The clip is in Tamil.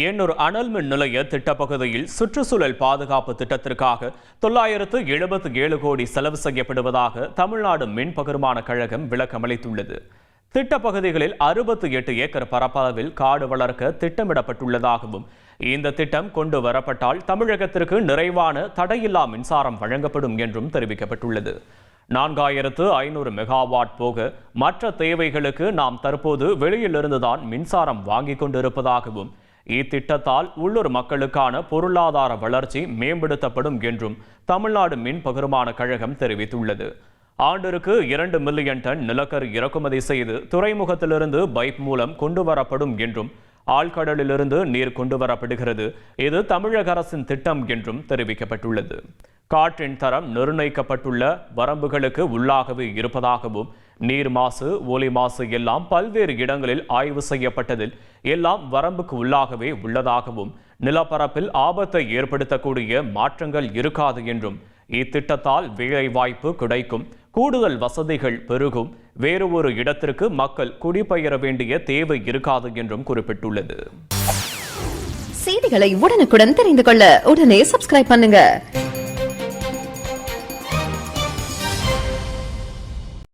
எண்ணூர் அனல் மின் நிலைய திட்டப்பகுதியில் சுற்றுச்சூழல் பாதுகாப்பு திட்டத்திற்காக 977 கோடி செலவு செய்யப்படுவதாக தமிழ்நாடு மின் பகிர்மான கழகம் விளக்கமளித்துள்ளது. திட்டப்பகுதிகளில் 68 ஏக்கர் பரப்பளவில் காடு வளர்க்க திட்டமிடப்பட்டுள்ளதாகவும், இந்த திட்டம் கொண்டு வரப்பட்டால் தமிழகத்திற்கு நிறைவான தடையில்லா மின்சாரம் வழங்கப்படும் என்றும் தெரிவிக்கப்பட்டுள்ளது. 4500 மெகாவாட் போக மற்ற தேவைகளுக்கு நாம் தற்போது வெளியிலிருந்துதான் மின்சாரம் வாங்கிக் கொண்டிருப்பதாகவும், இத்திட்டத்தால் உள்ளூர் மக்களுக்கான பொருளாதார வளர்ச்சி மேம்படுத்தப்படும் என்றும் தமிழ்நாடு மின் பகிர்மான கழகம் தெரிவித்துள்ளது. ஆண்டிற்கு 2 மில்லியன் டன் நிலக்கரி இறக்குமதி செய்து துறைமுகத்திலிருந்து பைப் மூலம் கொண்டு வரப்படும் என்றும், ஆழ்கடலிலிருந்து நீர் கொண்டு வரப்படுகிறது. இது தமிழக அரசின் திட்டம் என்றும் தெரிவிக்கப்பட்டுள்ளது. காற்றின் தரம் நிர்ணயிக்கப்பட்டுள்ள வரம்புகளுக்கு உள்ளாகவே இருப்பதாகவும், நீர் மாசு, ஒலி மாசு எல்லாம் பல்வேறு இடங்களில் ஆய்வு செய்யப்பட்டதில் எல்லாம் வரம்புக்கு உள்ளாகவே உள்ளதாகவும், நிலப்பரப்பில் ஆபத்தை ஏற்படுத்தக்கூடிய மாற்றங்கள் இருக்காது என்றும், இத்திட்டத்தால் வேலை வாய்ப்பு கிடைக்கும், கூடுதல் வசதிகள் பெருகும், வேறு ஒரு இடத்திற்கு மக்கள் குடிபெயர வேண்டிய தேவை இருக்காது என்றும் குறிப்பிட்டுள்ளது. செய்திகளை உடனுக்குடன் தெரிந்து கொள்ள உடனே சப்ஸ்கிரைப் பண்ணுங்க.